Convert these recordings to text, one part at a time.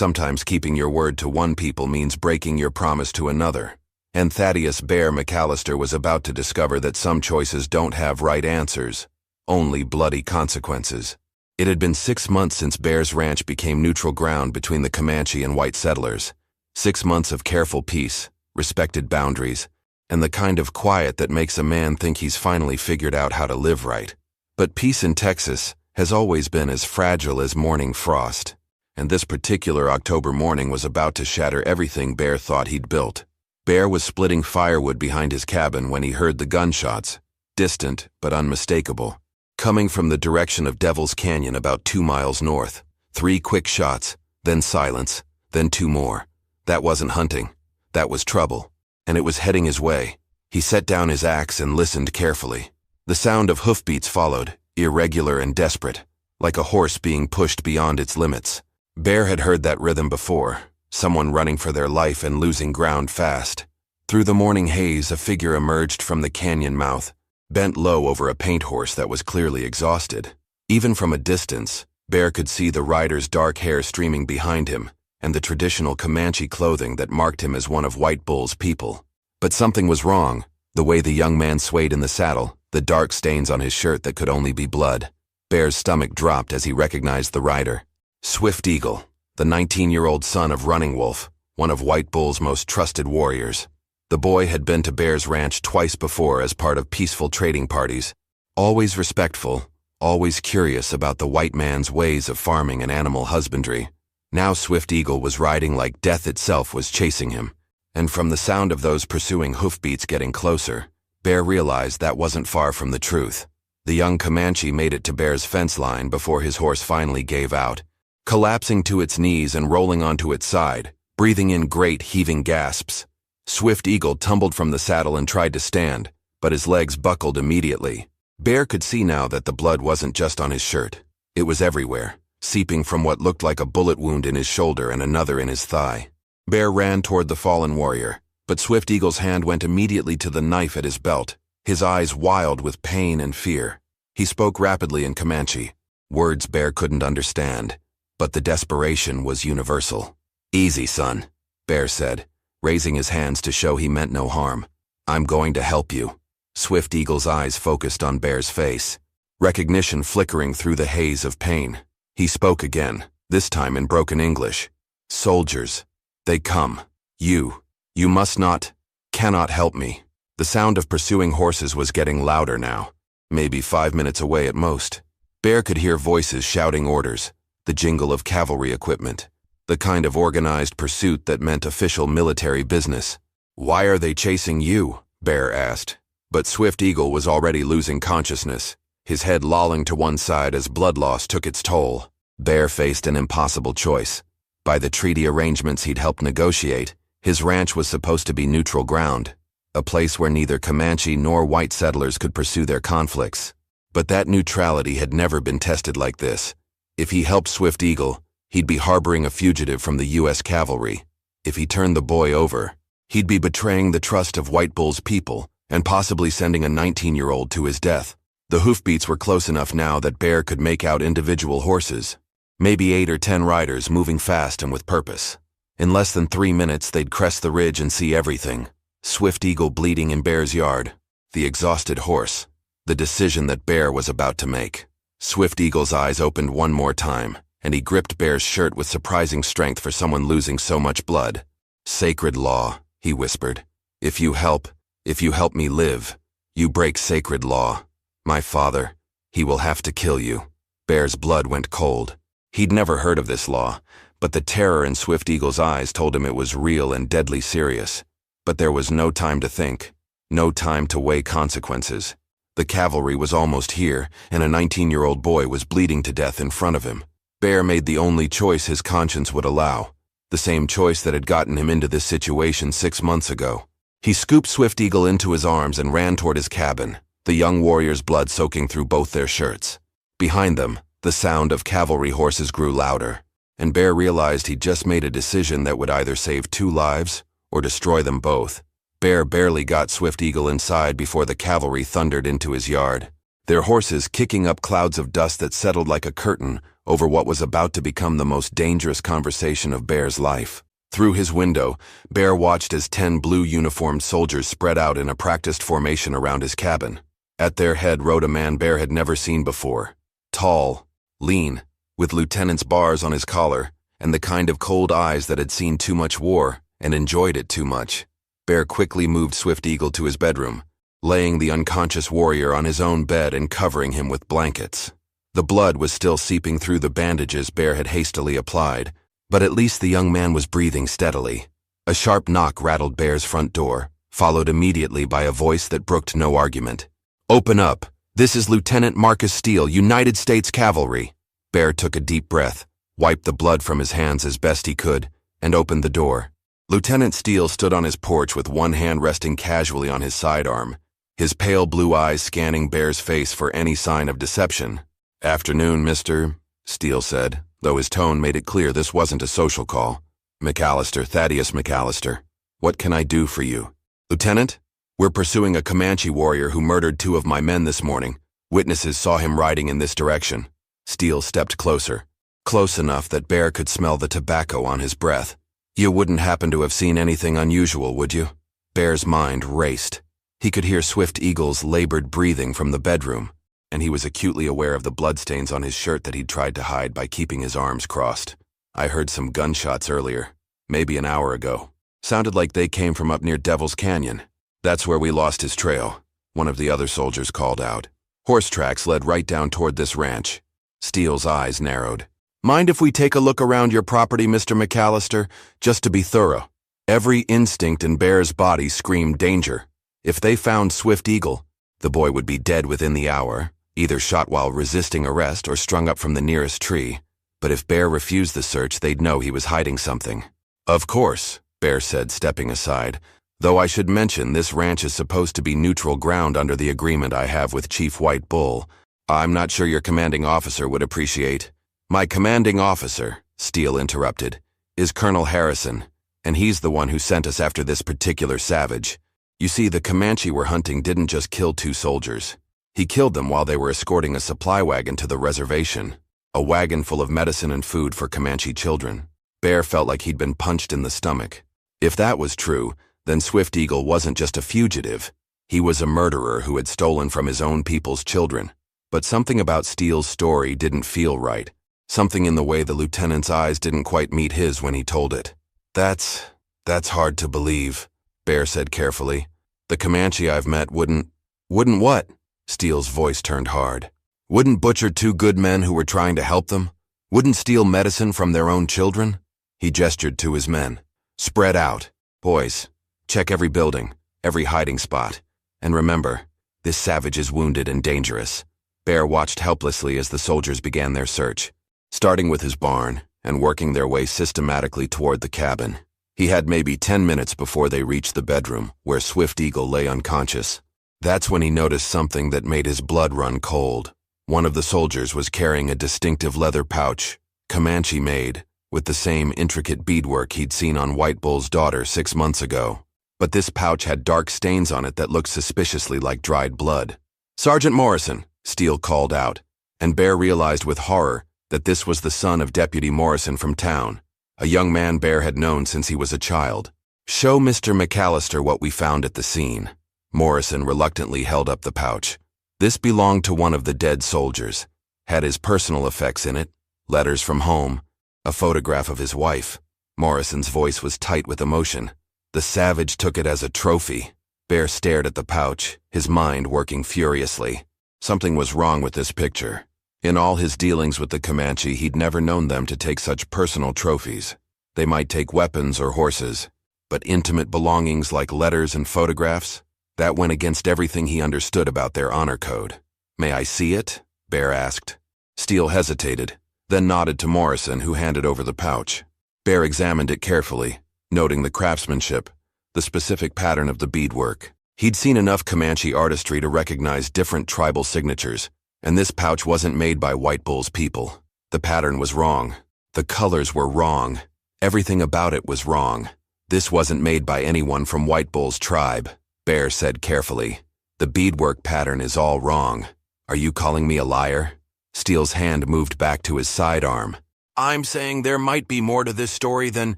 Sometimes keeping your word to one people means breaking your promise to another. And Thaddeus Bear McAllister was about to discover that some choices don't have right answers, only bloody consequences. It had been 6 months since Bear's ranch became neutral ground between the Comanche and white settlers. 6 months of careful peace, respected boundaries, and the kind of quiet that makes a man think he's finally figured out how to live right. But peace in Texas has always been as fragile as morning frost, and this particular October morning was about to shatter everything Bear thought he'd built. Bear was splitting firewood behind his cabin when he heard the gunshots, distant but unmistakable, coming from the direction of Devil's Canyon about 2 miles north. 3 quick shots, then silence, then 2 more. That wasn't hunting. That was trouble. And it was heading his way. He set down his axe and listened carefully. The sound of hoofbeats followed, irregular and desperate, like a horse being pushed beyond its limits. Bear had heard that rhythm before, someone running for their life and losing ground fast. Through the morning haze, a figure emerged from the canyon mouth, bent low over a paint horse that was clearly exhausted. Even from a distance, Bear could see the rider's dark hair streaming behind him, and the traditional Comanche clothing that marked him as one of White Bull's people. But something was wrong. The way the young man swayed in the saddle, the dark stains on his shirt that could only be blood. Bear's stomach dropped as he recognized the rider. Swift Eagle, the 19-year-old son of Running Wolf, one of White Bull's most trusted warriors. The boy had been to Bear's ranch twice before as part of peaceful trading parties. Always respectful, always curious about the white man's ways of farming and animal husbandry. Now Swift Eagle was riding like death itself was chasing him, and from the sound of those pursuing hoofbeats getting closer, Bear realized that wasn't far from the truth. The young Comanche made it to Bear's fence line before his horse finally gave out, collapsing to its knees and rolling onto its side, breathing in great heaving gasps. Swift Eagle tumbled from the saddle and tried to stand, but his legs buckled immediately. Bear could see now that the blood wasn't just on his shirt. It was everywhere, seeping from what looked like a bullet wound in his shoulder and another in his thigh. Bear ran toward the fallen warrior, but Swift Eagle's hand went immediately to the knife at his belt, his eyes wild with pain and fear. He spoke rapidly in Comanche, words Bear couldn't understand, but the desperation was universal. "Easy, son," Bear said, raising his hands to show he meant no harm. "I'm going to help you." Swift Eagle's eyes focused on Bear's face, recognition flickering through the haze of pain. He spoke again, this time in broken English. "Soldiers. They come. You must not, cannot help me." The sound of pursuing horses was getting louder now, maybe 5 minutes away at most. Bear could hear voices shouting orders, the jingle of cavalry equipment, the kind of organized pursuit that meant official military business. "Why are they chasing you?" Bear asked. But Swift Eagle was already losing consciousness, his head lolling to one side as blood loss took its toll. Bear faced an impossible choice. By the treaty arrangements he'd helped negotiate, his ranch was supposed to be neutral ground, a place where neither Comanche nor white settlers could pursue their conflicts. But that neutrality had never been tested like this. If he helped Swift Eagle, he'd be harboring a fugitive from the U.S. cavalry. If he turned the boy over, he'd be betraying the trust of White Bull's people and possibly sending a 19-year-old to his death. The hoofbeats were close enough now that Bear could make out individual horses, maybe 8 or 10 riders moving fast and with purpose. In less than 3 minutes, they'd crest the ridge and see everything. Swift Eagle bleeding in Bear's yard, the exhausted horse, the decision that Bear was about to make. Swift Eagle's eyes opened one more time, and he gripped Bear's shirt with surprising strength for someone losing so much blood. "Sacred law," he whispered. If you help me live, you break sacred law. My father, he will have to kill you." Bear's blood went cold. He'd never heard of this law, but the terror in Swift Eagle's eyes told him it was real and deadly serious. But there was no time to think, no time to weigh consequences. The cavalry was almost here, and a 19-year-old boy was bleeding to death in front of him. Bear made the only choice his conscience would allow, the same choice that had gotten him into this situation 6 months ago. He scooped Swift Eagle into his arms and ran toward his cabin, the young warrior's blood soaking through both their shirts. Behind them, the sound of cavalry horses grew louder, and Bear realized he'd just made a decision that would either save 2 lives or destroy them both. Bear barely got Swift Eagle inside before the cavalry thundered into his yard, their horses kicking up clouds of dust that settled like a curtain over what was about to become the most dangerous conversation of Bear's life. Through his window, Bear watched as 10 blue-uniformed soldiers spread out in a practiced formation around his cabin. At their head rode a man Bear had never seen before. Tall, lean, with lieutenant's bars on his collar, and the kind of cold eyes that had seen too much war and enjoyed it too much. Bear quickly moved Swift Eagle to his bedroom, laying the unconscious warrior on his own bed and covering him with blankets. The blood was still seeping through the bandages Bear had hastily applied, but at least the young man was breathing steadily. A sharp knock rattled Bear's front door, followed immediately by a voice that brooked no argument. "Open up! This is Lieutenant Marcus Steele, United States Cavalry." Bear took a deep breath, wiped the blood from his hands as best he could, and opened the door. Lieutenant Steele stood on his porch with one hand resting casually on his sidearm, his pale blue eyes scanning Bear's face for any sign of deception. "Afternoon, Mr." Steele said, though his tone made it clear this wasn't a social call. "McAllister, Thaddeus McAllister. What can I do for you?" "Lieutenant, we're pursuing a Comanche warrior who murdered 2 of my men this morning. Witnesses saw him riding in this direction." Steele stepped closer, close enough that Bear could smell the tobacco on his breath. "You wouldn't happen to have seen anything unusual, would you?" Bear's mind raced. He could hear Swift Eagle's labored breathing from the bedroom, and he was acutely aware of the bloodstains on his shirt that he'd tried to hide by keeping his arms crossed. "I heard some gunshots earlier, maybe an hour ago. Sounded like they came from up near Devil's Canyon. That's where we lost his trail," one of the other soldiers called out. "Horse tracks led right down toward this ranch." Steele's eyes narrowed. "Mind if we take a look around your property, Mr. McAllister, just to be thorough?" Every instinct in Bear's body screamed danger. If they found Swift Eagle, the boy would be dead within the hour, either shot while resisting arrest or strung up from the nearest tree. But if Bear refused the search, they'd know he was hiding something. "Of course," Bear said, stepping aside, "though I should mention this ranch is supposed to be neutral ground under the agreement I have with Chief White Bull. I'm not sure your commanding officer would appreciate." "My commanding officer," Steele interrupted, "is Colonel Harrison, and he's the one who sent us after this particular savage. You see, the Comanche we're hunting didn't just kill 2 soldiers. He killed them while they were escorting a supply wagon to the reservation, a wagon full of medicine and food for Comanche children." Bear felt like he'd been punched in the stomach. If that was true, then Swift Eagle wasn't just a fugitive. He was a murderer who had stolen from his own people's children. But something about Steele's story didn't feel right. Something in the way the lieutenant's eyes didn't quite meet his when he told it. That's hard to believe," Bear said carefully. "The Comanche I've met wouldn't what?" Steele's voice turned hard. "Wouldn't butcher 2 good men who were trying to help them? Wouldn't steal medicine from their own children?" He gestured to his men. "Spread out. Boys, check every building, every hiding spot. And remember, this savage is wounded and dangerous." Bear watched helplessly as the soldiers began their search, starting with his barn and working their way systematically toward the cabin. He had maybe 10 minutes before they reached the bedroom, where Swift Eagle lay unconscious. That's when he noticed something that made his blood run cold. One of the soldiers was carrying a distinctive leather pouch, Comanche-made, with the same intricate beadwork he'd seen on White Bull's daughter 6 months ago. But this pouch had dark stains on it that looked suspiciously like dried blood. "Sergeant Morrison," Steele called out, and Bear realized with horror that this was the son of Deputy Morrison from town, a young man Bear had known since he was a child. "Show Mr. McAllister what we found at the scene." Morrison reluctantly held up the pouch. This belonged to one of the dead soldiers, had his personal effects in it, letters from home, a photograph of his wife. Morrison's voice was tight with emotion. "The savage took it as a trophy." Bear stared at the pouch, his mind working furiously. Something was wrong with this picture. In all his dealings with the Comanche, he'd never known them to take such personal trophies. They might take weapons or horses, but intimate belongings like letters and photographs? That went against everything he understood about their honor code. "May I see it?" Bear asked. Steele hesitated, then nodded to Morrison, who handed over the pouch. Bear examined it carefully, noting the craftsmanship, the specific pattern of the beadwork. He'd seen enough Comanche artistry to recognize different tribal signatures, and this pouch wasn't made by White Bull's people. The pattern was wrong. The colors were wrong. Everything about it was wrong. This wasn't made by anyone from White Bull's tribe, Bear said carefully. The beadwork pattern is all wrong. Are you calling me a liar? Steele's hand moved back to his sidearm. I'm saying there might be more to this story than...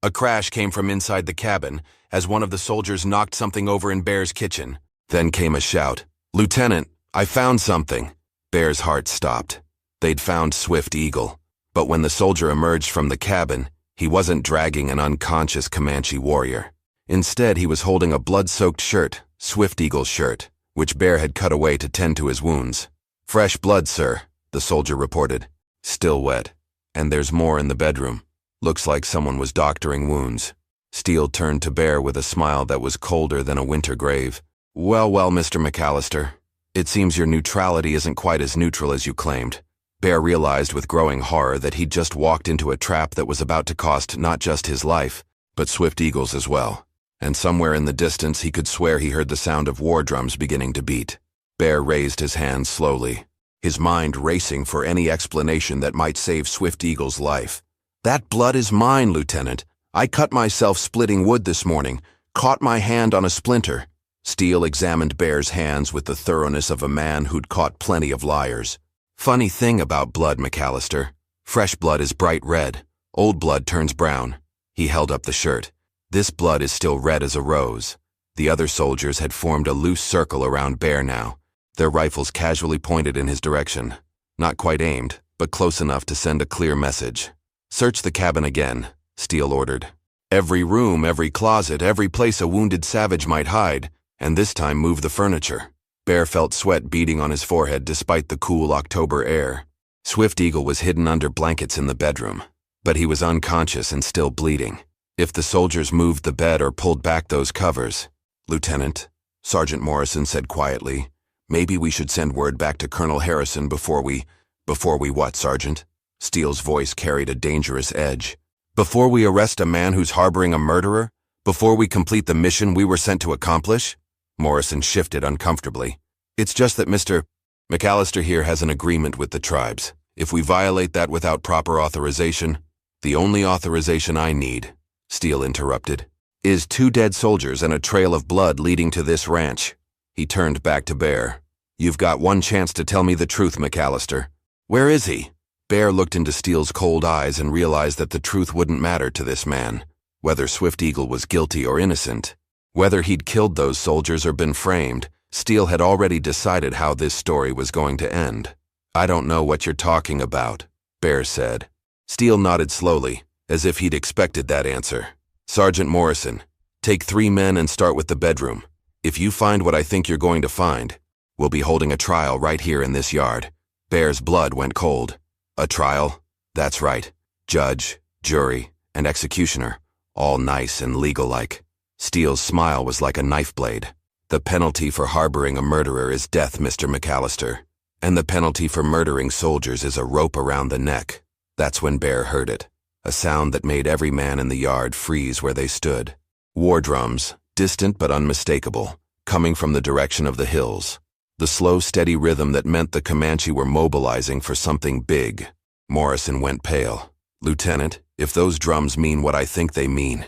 A crash came from inside the cabin as one of the soldiers knocked something over in Bear's kitchen. Then came a shout. Lieutenant, I found something. Bear's heart stopped. They'd found Swift Eagle. But when the soldier emerged from the cabin, he wasn't dragging an unconscious Comanche warrior. Instead, he was holding a blood-soaked shirt, Swift Eagle's shirt, which Bear had cut away to tend to his wounds. Fresh blood, sir, the soldier reported. Still wet. And there's more in the bedroom. Looks like someone was doctoring wounds. Steele turned to Bear with a smile that was colder than a winter grave. Well, Mr. McAllister. It seems your neutrality isn't quite as neutral as you claimed. Bear realized with growing horror that he'd just walked into a trap that was about to cost not just his life, but Swift Eagle's as well. And somewhere in the distance he could swear he heard the sound of war drums beginning to beat. Bear raised his hand slowly, his mind racing for any explanation that might save Swift Eagle's life. That blood is mine, Lieutenant. I cut myself splitting wood this morning, caught my hand on a splinter. Steele examined Bear's hands with the thoroughness of a man who'd caught plenty of liars. Funny thing about blood, McAllister. Fresh blood is bright red. Old blood turns brown. He held up the shirt. This blood is still red as a rose. The other soldiers had formed a loose circle around Bear now, their rifles casually pointed in his direction. Not quite aimed, but close enough to send a clear message. Search the cabin again, Steele ordered. Every room, every closet, every place a wounded savage might hide, and this time move the furniture. Bear felt sweat beading on his forehead despite the cool October air. Swift Eagle was hidden under blankets in the bedroom, but he was unconscious and still bleeding. If the soldiers moved the bed or pulled back those covers... Lieutenant, Sergeant Morrison said quietly, maybe we should send word back to Colonel Harrison before we what, Sergeant? Steele's voice carried a dangerous edge. Before we arrest a man who's harboring a murderer? Before we complete the mission we were sent to accomplish? Morrison shifted uncomfortably. It's just that Mr. McAllister here has an agreement with the tribes. If we violate that without proper authorization, the only authorization I need, Steele interrupted, is 2 dead soldiers and a trail of blood leading to this ranch. He turned back to Bear. You've got one chance to tell me the truth, McAllister. Where is he? Bear looked into Steele's cold eyes and realized that the truth wouldn't matter to this man, whether Swift Eagle was guilty or innocent. Whether he'd killed those soldiers or been framed, Steele had already decided how this story was going to end. I don't know what you're talking about, Bear said. Steele nodded slowly, as if he'd expected that answer. Sergeant Morrison, take 3 men and start with the bedroom. If you find what I think you're going to find, we'll be holding a trial right here in this yard. Bear's blood went cold. A trial? That's right. Judge, jury, and executioner. All nice and legal-like. Steele's smile was like a knife blade. The penalty for harboring a murderer is death, Mr. McAllister. And the penalty for murdering soldiers is a rope around the neck. That's when Bear heard it. A sound that made every man in the yard freeze where they stood. War drums, distant but unmistakable, coming from the direction of the hills. The slow, steady rhythm that meant the Comanche were mobilizing for something big. Morrison went pale. Lieutenant, if those drums mean what I think they mean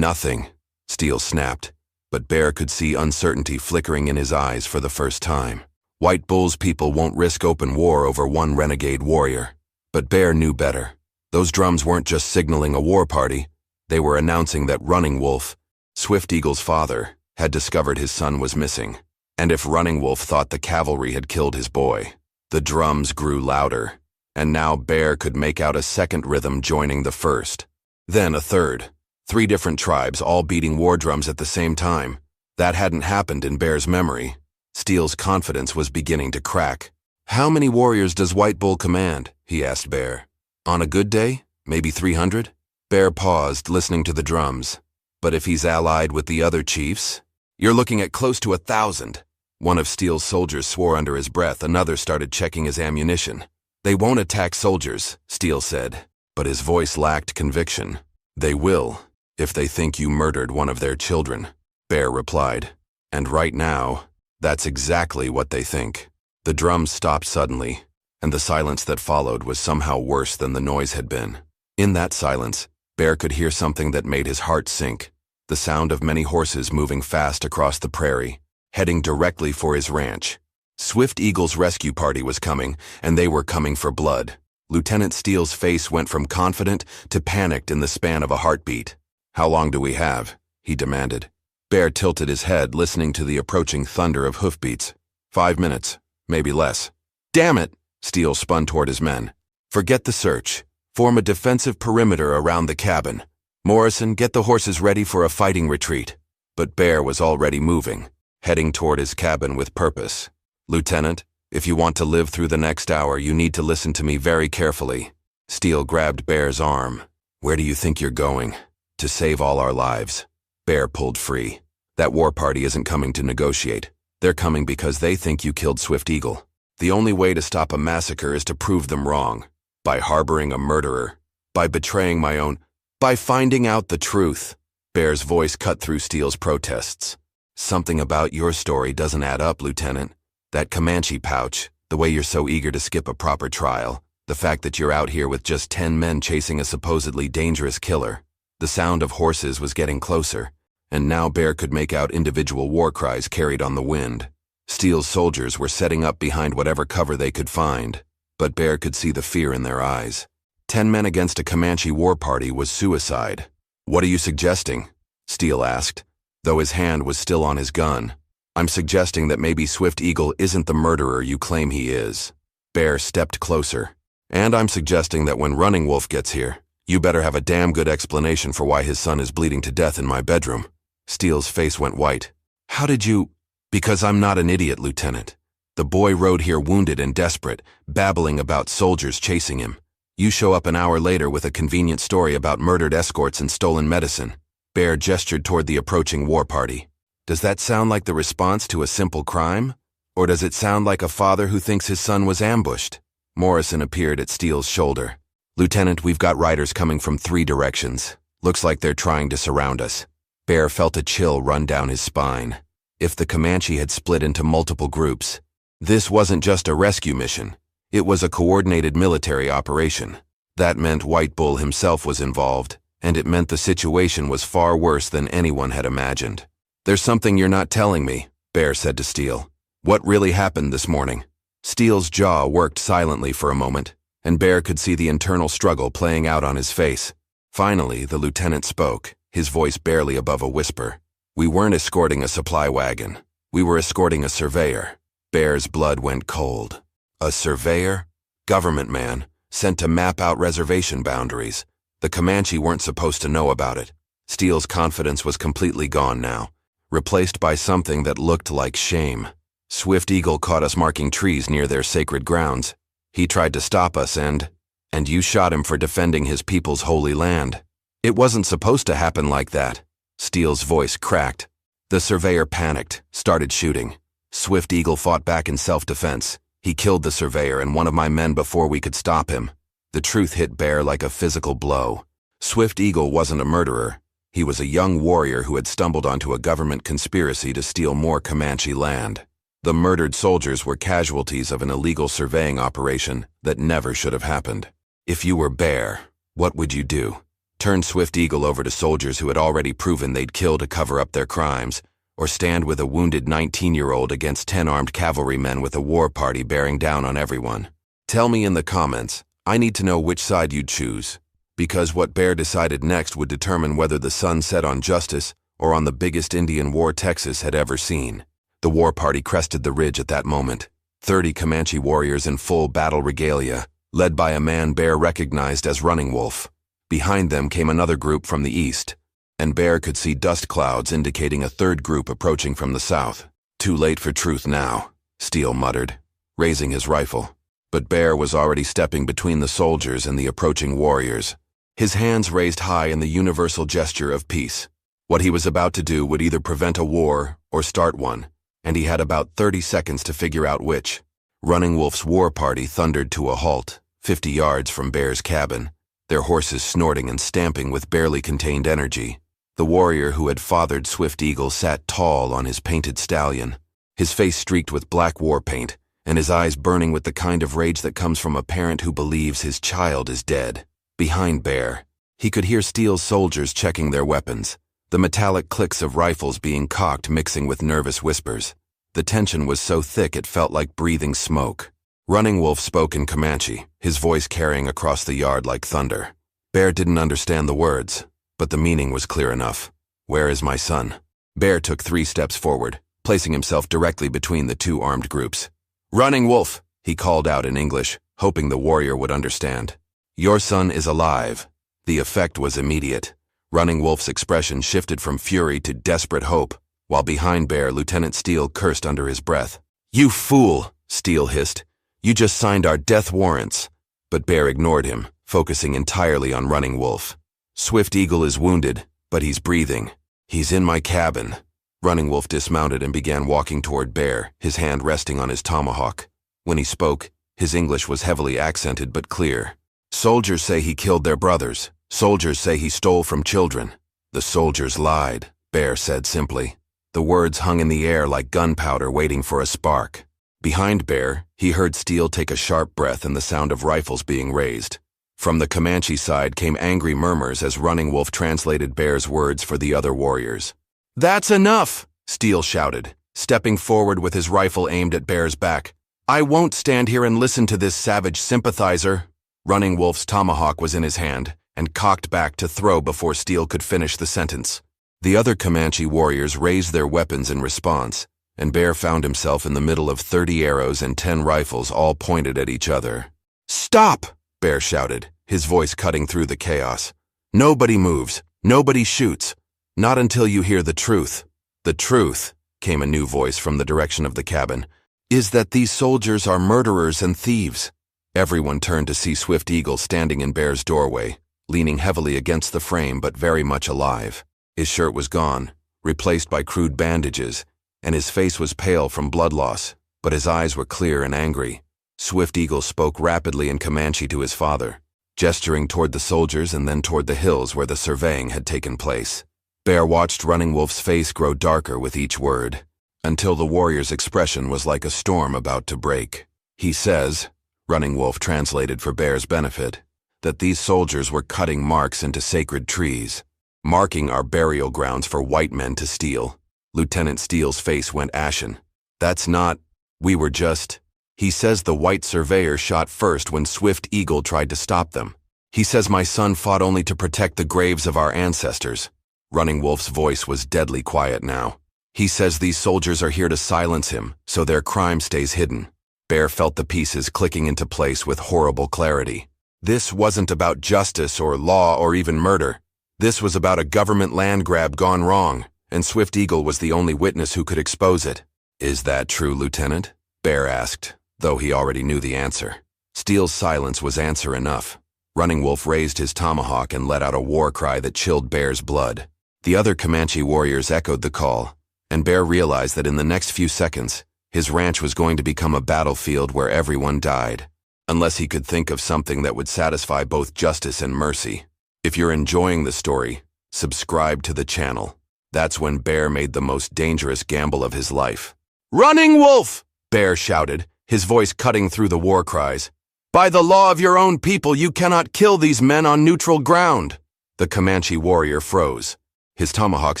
nothing, Steele snapped. But Bear could see uncertainty flickering in his eyes for the first time. White Bull's people won't risk open war over one renegade warrior. But Bear knew better. Those drums weren't just signaling a war party. They were announcing that Running Wolf, Swift Eagle's father, had discovered his son was missing. And if Running Wolf thought the cavalry had killed his boy, the drums grew louder, and now Bear could make out a second rhythm joining the first. Then a third. 3 different tribes all beating war drums at the same time. That hadn't happened in Bear's memory. Steele's confidence was beginning to crack. How many warriors does White Bull command? He asked Bear. On a good day, maybe 300? Bear paused, listening to the drums. But if he's allied with the other chiefs? You're looking at close to 1,000. One of Steele's soldiers swore under his breath. Another started checking his ammunition. They won't attack soldiers, Steele said, but his voice lacked conviction. They will, if they think you murdered one of their children, Bear replied. And right now, that's exactly what they think. The drums stopped suddenly, and the silence that followed was somehow worse than the noise had been. In that silence, Bear could hear something that made his heart sink. The sound of many horses moving fast across the prairie, heading directly for his ranch. Swift Eagle's rescue party was coming, and they were coming for blood. Lieutenant Steele's face went from confident to panicked in the span of a heartbeat. "How long do we have?" he demanded. Bear tilted his head, listening to the approaching thunder of hoofbeats. 5 minutes, maybe less. "Damn it!" Steele spun toward his men. "Forget the search. Form a defensive perimeter around the cabin. Morrison, get the horses ready for a fighting retreat." But Bear was already moving, heading toward his cabin with purpose. "Lieutenant, if you want to live through the next hour, you need to listen to me very carefully." Steele grabbed Bear's arm. "Where do you think you're going?" "To save all our lives." Bear pulled free. "That war party isn't coming to negotiate. They're coming because they think you killed Swift Eagle. The only way to stop a massacre is to prove them wrong. By harboring a murderer. By betraying my own. By finding out the truth." Bear's voice cut through Steele's protests. "Something about your story doesn't add up, Lieutenant. That Comanche pouch, the way you're so eager to skip a proper trial, the fact that you're out here with just 10 men chasing a supposedly dangerous killer." The sound of horses was getting closer, and now Bear could make out individual war cries carried on the wind. Steele's soldiers were setting up behind whatever cover they could find, but Bear could see the fear in their eyes. 10 men against a Comanche war party was suicide. "What are you suggesting?" Steele asked, though his hand was still on his gun. "I'm suggesting that maybe Swift Eagle isn't the murderer you claim he is." Bear stepped closer. "And I'm suggesting that when Running Wolf gets here, you better have a damn good explanation for why his son is bleeding to death in my bedroom." Steele's face went white. "How did you—" "Because I'm not an idiot, Lieutenant. The boy rode here wounded and desperate, babbling about soldiers chasing him. You show up an hour later with a convenient story about murdered escorts and stolen medicine." Bear gestured toward the approaching war party. "Does that sound like the response to a simple crime? Or does it sound like a father who thinks his son was ambushed?" Morrison appeared at Steele's shoulder. "Lieutenant, we've got riders coming from 3 directions. Looks like they're trying to surround us." Bear felt a chill run down his spine. If the Comanche had split into multiple groups, this wasn't just a rescue mission. It was a coordinated military operation. That meant White Bull himself was involved, and it meant the situation was far worse than anyone had imagined. "There's something you're not telling me," Bear said to Steele. "What really happened this morning?" Steele's jaw worked silently for a moment, and Bear could see the internal struggle playing out on his face. Finally, the lieutenant spoke, his voice barely above a whisper. "We weren't escorting a supply wagon. We were escorting a surveyor." Bear's blood went cold. A surveyor? Government man, sent to map out reservation boundaries. The Comanche weren't supposed to know about it. Steele's confidence was completely gone now, replaced by something that looked like shame. "Swift Eagle caught us marking trees near their sacred grounds. He tried to stop us and you shot him for defending his people's holy land. It wasn't supposed to happen like that." Steele's voice cracked. The surveyor panicked, started shooting. Swift Eagle fought back in self-defense. He killed the surveyor and one of my men before we could stop him. The truth hit Bear like a physical blow. Swift Eagle wasn't a murderer. He was a young warrior who had stumbled onto a government conspiracy to steal more Comanche land. The murdered soldiers were casualties of an illegal surveying operation that never should have happened. If you were Bear, what would you do? Turn Swift Eagle over to soldiers who had already proven they'd kill to cover up their crimes, or stand with a wounded 19-year-old against 10 armed cavalrymen with a war party bearing down on everyone? Tell me in the comments. I need to know which side you'd choose, because what Bear decided next would determine whether the sun set on justice or on the biggest Indian war Texas had ever seen. The war party crested the ridge at that moment. 30 Comanche warriors in full battle regalia, led by a man Bear recognized as Running Wolf. Behind them came another group from the east, and Bear could see dust clouds indicating a third group approaching from the south. "Too late for truth now," Steele muttered, raising his rifle. But Bear was already stepping between the soldiers and the approaching warriors, his hands raised high in the universal gesture of peace. What he was about to do would either prevent a war or start one, and he had about 30 seconds to figure out which. Running Wolf's war party thundered to a halt, 50 yards from Bear's cabin, their horses snorting and stamping with barely contained energy. The warrior who had fathered Swift Eagle sat tall on his painted stallion, his face streaked with black war paint, and his eyes burning with the kind of rage that comes from a parent who believes his child is dead. Behind Bear, he could hear Steele's soldiers checking their weapons, the metallic clicks of rifles being cocked mixing with nervous whispers. The tension was so thick it felt like breathing smoke. Running Wolf spoke in Comanche, his voice carrying across the yard like thunder. Bear didn't understand the words, but the meaning was clear enough. "Where is my son?" Bear took 3 steps forward, placing himself directly between the 2 armed groups. "Running Wolf," he called out in English, hoping the warrior would understand. "Your son is alive." The effect was immediate. Running Wolf's expression shifted from fury to desperate hope, while behind Bear, Lieutenant Steele cursed under his breath. "You fool," Steele hissed. "You just signed our death warrants." But Bear ignored him, focusing entirely on Running Wolf. "Swift Eagle is wounded, but he's breathing. He's in my cabin." Running Wolf dismounted and began walking toward Bear, his hand resting on his tomahawk. When he spoke, his English was heavily accented but clear. "Soldiers say he killed their brothers. Soldiers say he stole from children." "The soldiers lied," Bear said simply. The words hung in the air like gunpowder waiting for a spark. Behind Bear, he heard Steele take a sharp breath and the sound of rifles being raised. From the Comanche side came angry murmurs as Running Wolf translated Bear's words for the other warriors. "That's enough!" Steele shouted, stepping forward with his rifle aimed at Bear's back. "I won't stand here and listen to this savage sympathizer." Running Wolf's tomahawk was in his hand, and cocked back to throw before Steele could finish the sentence. The other Comanche warriors raised their weapons in response, and Bear found himself in the middle of 30 arrows and 10 rifles all pointed at each other. "Stop!" Bear shouted, his voice cutting through the chaos. "Nobody moves. Nobody shoots. Not until you hear the truth." "The truth," came a new voice from the direction of the cabin, "is that these soldiers are murderers and thieves." Everyone turned to see Swift Eagle standing in Bear's doorway, leaning heavily against the frame but very much alive. His shirt was gone, replaced by crude bandages, and his face was pale from blood loss, but his eyes were clear and angry. Swift Eagle spoke rapidly in Comanche to his father, gesturing toward the soldiers and then toward the hills where the surveying had taken place. Bear watched Running Wolf's face grow darker with each word, until the warrior's expression was like a storm about to break. "He says," Running Wolf translated for Bear's benefit, "that these soldiers were cutting marks into sacred trees, marking our burial grounds for white men to steal." Lieutenant Steele's face went ashen. "That's not, we were just..." "He says the white surveyor shot first when Swift Eagle tried to stop them. He says my son fought only to protect the graves of our ancestors." Running Wolf's voice was deadly quiet now. "He says these soldiers are here to silence him, so their crime stays hidden." Bear felt the pieces clicking into place with horrible clarity. This wasn't about justice or law or even murder. This was about a government land grab gone wrong, and Swift Eagle was the only witness who could expose it. "Is that true, Lieutenant?" Bear asked, though he already knew the answer. Steele's silence was answer enough. Running Wolf raised his tomahawk and let out a war cry that chilled Bear's blood. The other Comanche warriors echoed the call, and Bear realized that in the next few seconds, his ranch was going to become a battlefield where everyone died, unless he could think of something that would satisfy both justice and mercy. If you're enjoying the story, subscribe to the channel. That's when Bear made the most dangerous gamble of his life. "Running Wolf!" Bear shouted, his voice cutting through the war cries. "By the law of your own people, you cannot kill these men on neutral ground." The Comanche warrior froze, his tomahawk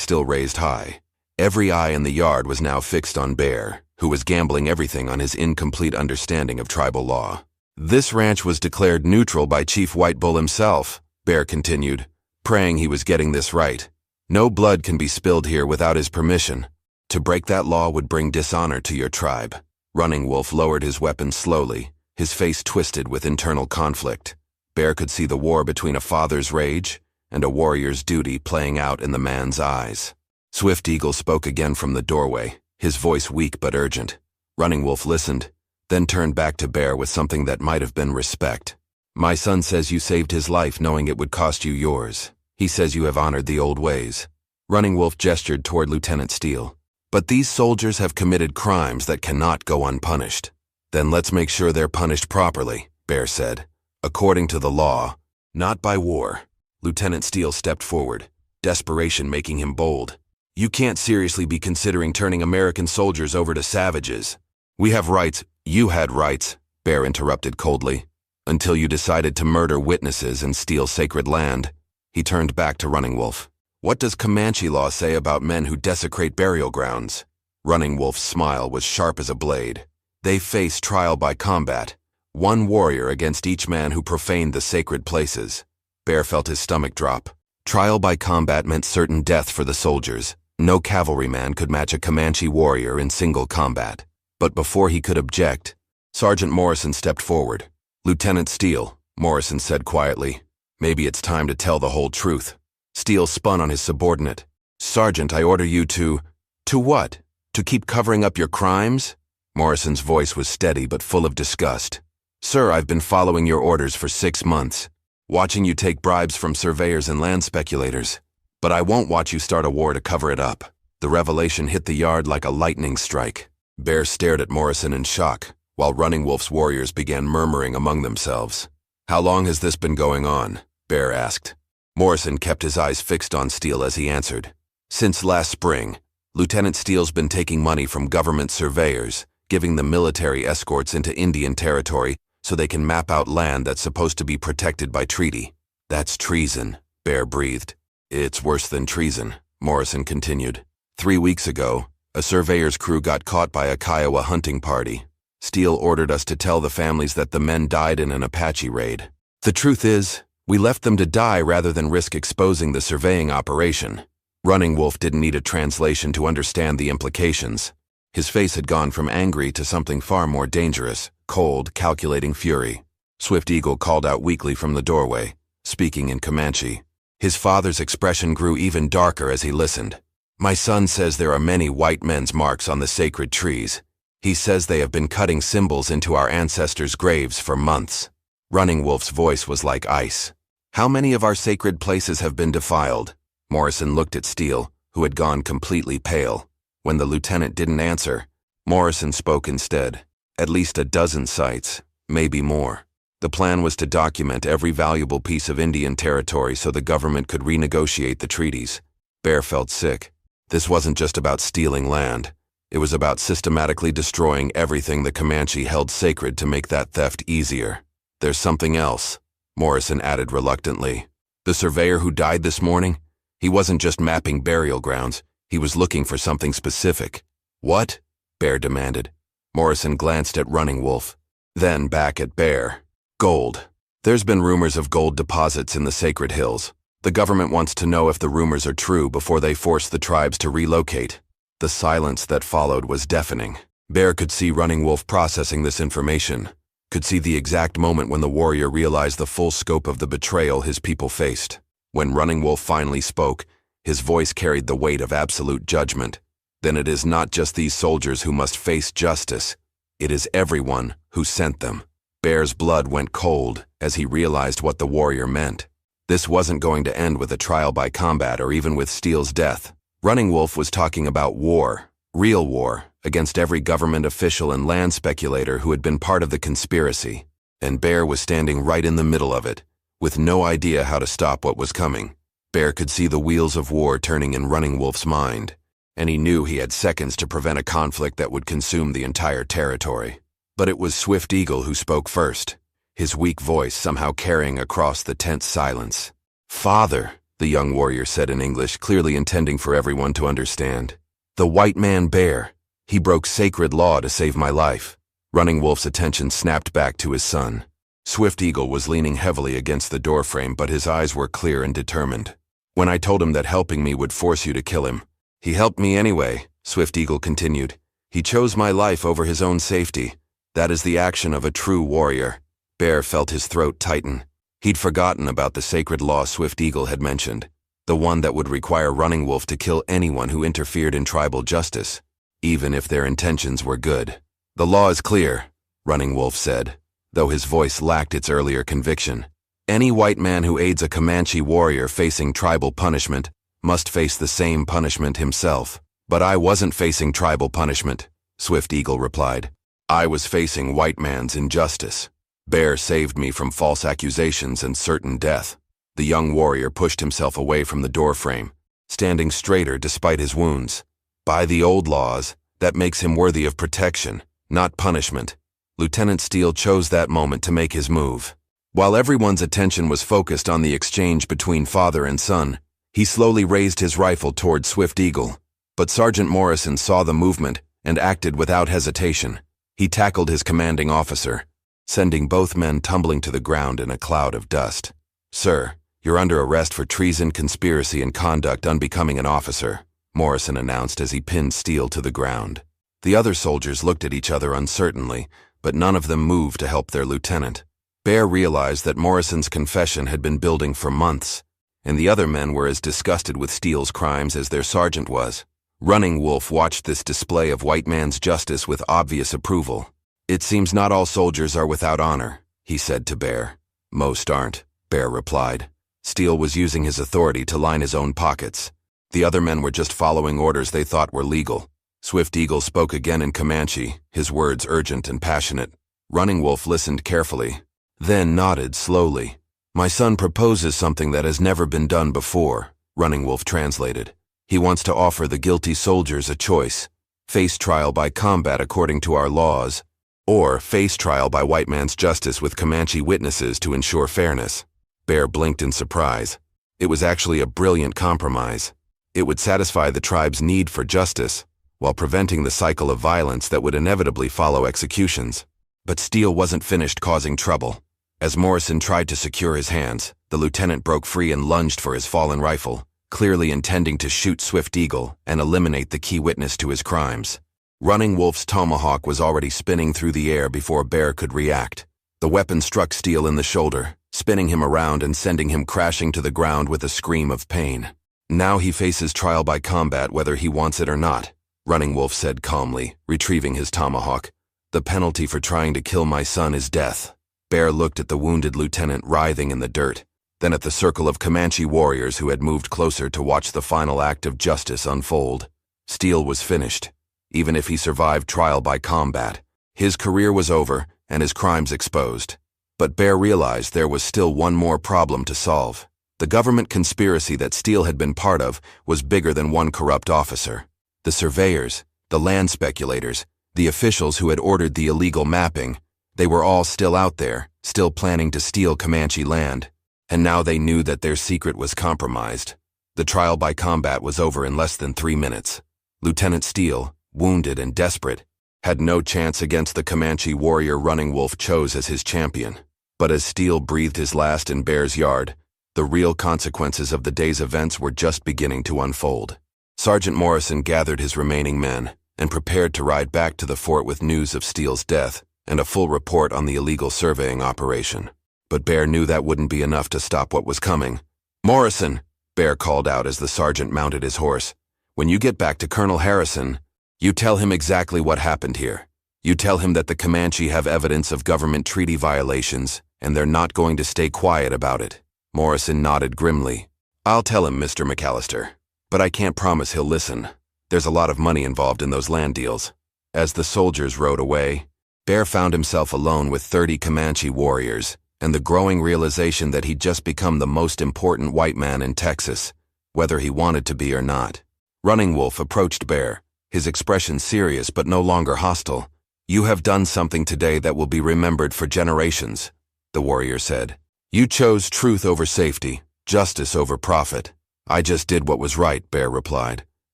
still raised high. Every eye in the yard was now fixed on Bear, who was gambling everything on his incomplete understanding of tribal law. "This ranch was declared neutral by Chief White Bull himself," Bear continued, praying he was getting this right. "No blood can be spilled here without his permission. To break that law would bring dishonor to your tribe." Running Wolf lowered his weapon slowly, his face twisted with internal conflict. Bear could see the war between a father's rage and a warrior's duty playing out in the man's eyes. Swift Eagle spoke again from the doorway, his voice weak but urgent. Running Wolf listened, then turned back to Bear with something that might have been respect. "My son says you saved his life knowing it would cost you yours. He says you have honored the old ways." Running Wolf gestured toward Lieutenant Steele. "But these soldiers have committed crimes that cannot go unpunished." "Then let's make sure they're punished properly," Bear said. "According to the law, not by war." Lieutenant Steele stepped forward, desperation making him bold. "You can't seriously be considering turning American soldiers over to savages." "We have rights." "You had rights," Bear interrupted coldly, "until you decided to murder witnesses and steal sacred land." He turned back to Running Wolf. "What does Comanche law say about men who desecrate burial grounds?" Running Wolf's smile was sharp as a blade. They faced trial by combat, one warrior against each man who profaned the sacred places. Bear felt his stomach drop. Trial by combat meant certain death for the soldiers. No cavalryman could match a Comanche warrior in single combat. But before he could object, Sergeant Morrison stepped forward. "Lieutenant Steele," Morrison said quietly, "maybe it's time to tell the whole truth." Steele spun on his subordinate. "Sergeant, I order you to..." "To what? To keep covering up your crimes?" Morrison's voice was steady but full of disgust. "Sir, I've been following your orders for 6 months, watching you take bribes from surveyors and land speculators. But I won't watch you start a war to cover it up." The revelation hit the yard like a lightning strike. Bear stared at Morrison in shock, while Running Wolf's warriors began murmuring among themselves. "How long has this been going on?" Bear asked. Morrison kept his eyes fixed on Steele as he answered. "Since last spring, Lieutenant Steele's been taking money from government surveyors, giving them military escorts into Indian territory so they can map out land that's supposed to be protected by treaty." "That's treason," Bear breathed. "It's worse than treason," Morrison continued. 3 weeks ago, a surveyor's crew got caught by a Kiowa hunting party. Steele ordered us to tell the families that the men died in an Apache raid. The truth is, we left them to die rather than risk exposing the surveying operation. Running Wolf didn't need a translation to understand the implications. His face had gone from angry to something far more dangerous, cold, calculating fury. Swift Eagle called out weakly from the doorway, speaking in Comanche. His father's expression grew even darker as he listened. "My son says there are many white men's marks on the sacred trees. He says they have been cutting symbols into our ancestors' graves for months." Running Wolf's voice was like ice. "How many of our sacred places have been defiled?" Morrison looked at Steele, who had gone completely pale. When the lieutenant didn't answer, Morrison spoke instead. "At least a dozen sites, maybe more." The plan was to document every valuable piece of Indian territory so the government could renegotiate the treaties. Bear felt sick. This wasn't just about stealing land. It was about systematically destroying everything the Comanche held sacred to make that theft easier. "There's something else," Morrison added reluctantly. "The surveyor who died this morning? He wasn't just mapping burial grounds. He was looking for something specific." "What?" Bear demanded. Morrison glanced at Running Wolf, then back at Bear. "Gold. There's been rumors of gold deposits in the Sacred Hills. The government wants to know if the rumors are true before they force the tribes to relocate." The silence that followed was deafening. Bear could see Running Wolf processing this information, could see the exact moment when the warrior realized the full scope of the betrayal his people faced. When Running Wolf finally spoke, his voice carried the weight of absolute judgment. "Then it is not just these soldiers who must face justice. It is everyone who sent them." Bear's blood went cold as he realized what the warrior meant. This wasn't going to end with a trial by combat or even with Steele's death. Running Wolf was talking about war, real war, against every government official and land speculator who had been part of the conspiracy. And Bear was standing right in the middle of it, with no idea how to stop what was coming. Bear could see the wheels of war turning in Running Wolf's mind, and he knew he had seconds to prevent a conflict that would consume the entire territory. But it was Swift Eagle who spoke first, his weak voice somehow carrying across the tense silence. "Father," the young warrior said in English, clearly intending for everyone to understand. "The white man Bear, he broke sacred law to save my life." Running Wolf's attention snapped back to his son. Swift Eagle was leaning heavily against the doorframe, but his eyes were clear and determined. "When I told him that helping me would force you to kill him, he helped me anyway," Swift Eagle continued. "He chose my life over his own safety. That is the action of a true warrior." Bear felt his throat tighten. He'd forgotten about the sacred law Swift Eagle had mentioned, the one that would require Running Wolf to kill anyone who interfered in tribal justice, even if their intentions were good. "The law is clear," Running Wolf said, though his voice lacked its earlier conviction. "Any white man who aids a Comanche warrior facing tribal punishment must face the same punishment himself." "But I wasn't facing tribal punishment," Swift Eagle replied. "I was facing white man's injustice. Bear saved me from false accusations and certain death." The young warrior pushed himself away from the doorframe, standing straighter despite his wounds. "By the old laws, that makes him worthy of protection, not punishment." Lieutenant Steele chose that moment to make his move. While everyone's attention was focused on the exchange between father and son, he slowly raised his rifle toward Swift Eagle. But Sergeant Morrison saw the movement and acted without hesitation. He tackled his commanding officer, sending both men tumbling to the ground in a cloud of dust. "Sir, you're under arrest for treason, conspiracy, and conduct unbecoming an officer," Morrison announced as he pinned Steele to the ground. The other soldiers looked at each other uncertainly, but none of them moved to help their lieutenant. Bear realized that Morrison's confession had been building for months, and the other men were as disgusted with Steele's crimes as their sergeant was. Running Wolf watched this display of white man's justice with obvious approval. "It seems not all soldiers are without honor," he said to Bear. "Most aren't," Bear replied. Steele was using his authority to line his own pockets. The other men were just following orders they thought were legal. Swift Eagle spoke again in Comanche, his words urgent and passionate. Running Wolf listened carefully, then nodded slowly. "My son proposes something that has never been done before," Running Wolf translated. "He wants to offer the guilty soldiers a choice: face trial by combat according to our laws, or face trial by white man's justice with Comanche witnesses to ensure fairness." Bear blinked in surprise. It was actually a brilliant compromise. It would satisfy the tribe's need for justice, while preventing the cycle of violence that would inevitably follow executions. But Steele wasn't finished causing trouble. As Morrison tried to secure his hands, the lieutenant broke free and lunged for his fallen rifle, clearly intending to shoot Swift Eagle and eliminate the key witness to his crimes. Running Wolf's tomahawk was already spinning through the air before Bear could react. The weapon struck Steele in the shoulder, spinning him around and sending him crashing to the ground with a scream of pain. "Now he faces trial by combat whether he wants it or not," Running Wolf said calmly, retrieving his tomahawk. "The penalty for trying to kill my son is death." Bear looked at the wounded lieutenant writhing in the dirt, then at the circle of Comanche warriors who had moved closer to watch the final act of justice unfold. Steele was finished. Even if he survived trial by combat, his career was over and his crimes exposed. But Bear realized there was still one more problem to solve. The government conspiracy that Steele had been part of was bigger than one corrupt officer. The surveyors, the land speculators, the officials who had ordered the illegal mapping, they were all still out there, still planning to steal Comanche land. And now they knew that their secret was compromised. The trial by combat was over in less than 3 minutes. Lieutenant Steele, wounded and desperate, had no chance against the Comanche warrior Running Wolf chose as his champion. But as Steele breathed his last in Bear's yard, the real consequences of the day's events were just beginning to unfold. Sergeant Morrison gathered his remaining men and prepared to ride back to the fort with news of Steele's death and a full report on the illegal surveying operation. But Bear knew that wouldn't be enough to stop what was coming. "Morrison," Bear called out as the sergeant mounted his horse, "when you get back to Colonel Harrison, you tell him exactly what happened here. You tell him that the Comanche have evidence of government treaty violations, and they're not going to stay quiet about it." Morrison nodded grimly. "I'll tell him, Mr. McAllister, but I can't promise he'll listen. There's a lot of money involved in those land deals." As the soldiers rode away, Bear found himself alone with 30 Comanche warriors, and the growing realization that he'd just become the most important white man in Texas, whether he wanted to be or not. Running Wolf approached Bear, his expression serious but no longer hostile. "You have done something today that will be remembered for generations," the warrior said. "You chose truth over safety, justice over profit." "I just did what was right," Bear replied.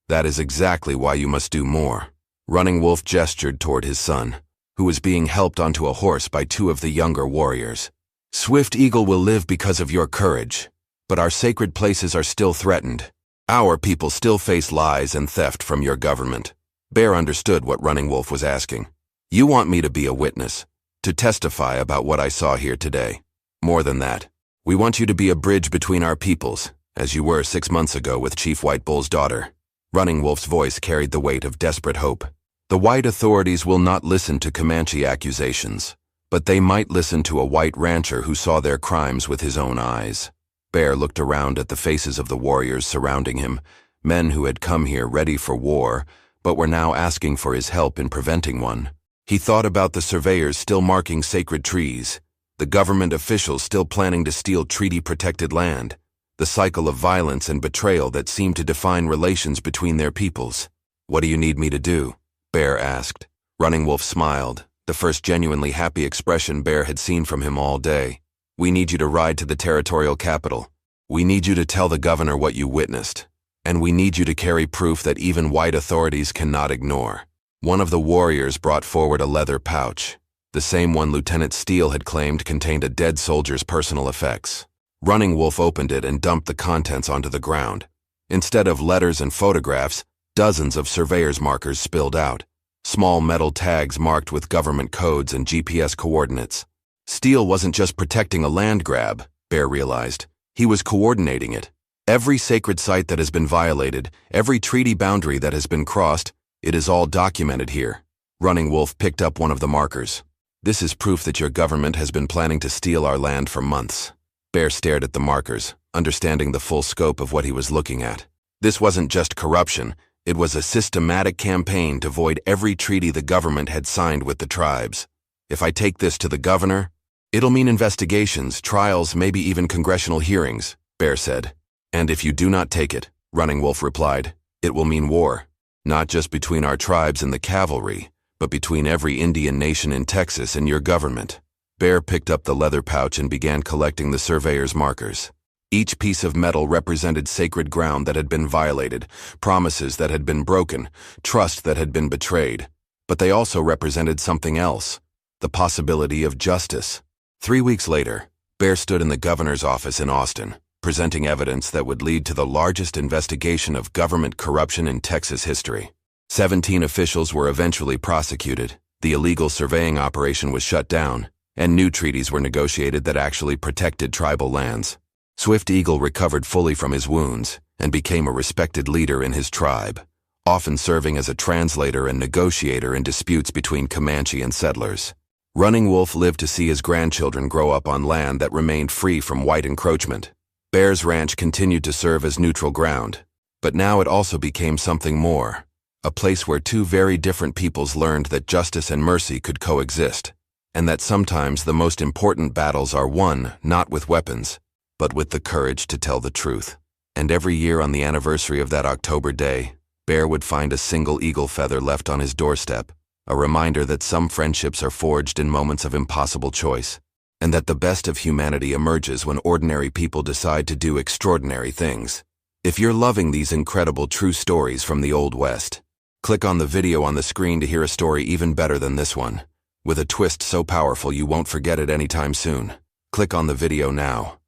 "That is exactly why you must do more." Running Wolf gestured toward his son, who was being helped onto a horse by 2 of the younger warriors. "Swift Eagle will live because of your courage, but our sacred places are still threatened. Our people still face lies and theft from your government." Bear understood what Running Wolf was asking. "You want me to be a witness, to testify about what I saw here today. More than that, we want you to be a bridge between our peoples, as you were 6 months ago with Chief White Bull's daughter." Running Wolf's voice carried the weight of desperate hope. "The white authorities will not listen to Comanche accusations, but they might listen to a white rancher who saw their crimes with his own eyes." Bear looked around at the faces of the warriors surrounding him, men who had come here ready for war, but were now asking for his help in preventing one. He thought about the surveyors still marking sacred trees, the government officials still planning to steal treaty-protected land, the cycle of violence and betrayal that seemed to define relations between their peoples. "What do you need me to do?" Bear asked. Running Wolf smiled, the first genuinely happy expression Bear had seen from him all day. "We need you to ride to the territorial capital. We need you to tell the governor what you witnessed. And we need you to carry proof that even white authorities cannot ignore. One of the warriors brought forward a leather pouch, the same one Lieutenant Steele had claimed contained a dead soldier's personal effects. Running Wolf opened it and dumped the contents onto the ground. Instead of letters and photographs, dozens of surveyor's markers spilled out. Small metal tags marked with government codes and GPS coordinates. Steele wasn't just protecting a land grab, Bear realized. He was coordinating it. Every sacred site that has been violated, every treaty boundary that has been crossed, it is all documented here. Running Wolf picked up one of the markers. This is proof that your government has been planning to steal our land for months. Bear stared at the markers, understanding the full scope of what he was looking at. This wasn't just corruption, it was a systematic campaign to void every treaty the government had signed with the tribes. If I take this to the governor, it'll mean investigations, trials, maybe even congressional hearings, Bear said. And if you do not take it, Running Wolf replied, it will mean war. Not just between our tribes and the cavalry, but between every Indian nation in Texas and your government. Bear picked up the leather pouch and began collecting the surveyor's markers. Each piece of metal represented sacred ground that had been violated, promises that had been broken, trust that had been betrayed. But they also represented something else, the possibility of justice. 3 weeks later, Bear stood in the governor's office in Austin, presenting evidence that would lead to the largest investigation of government corruption in Texas history. 17 officials were eventually prosecuted, the illegal surveying operation was shut down, and new treaties were negotiated that actually protected tribal lands. Swift Eagle recovered fully from his wounds and became a respected leader in his tribe, often serving as a translator and negotiator in disputes between Comanche and settlers. Running Wolf lived to see his grandchildren grow up on land that remained free from white encroachment. Bear's Ranch continued to serve as neutral ground, but now it also became something more, a place where two very different peoples learned that justice and mercy could coexist, and that sometimes the most important battles are won not with weapons, but with the courage to tell the truth. And every year on the anniversary of that October day, Bear would find a single eagle feather left on his doorstep, a reminder that some friendships are forged in moments of impossible choice, and that the best of humanity emerges when ordinary people decide to do extraordinary things. If you're loving these incredible true stories from the Old West, click on the video on the screen to hear a story even better than this one, with a twist so powerful you won't forget it anytime soon. Click on the video now.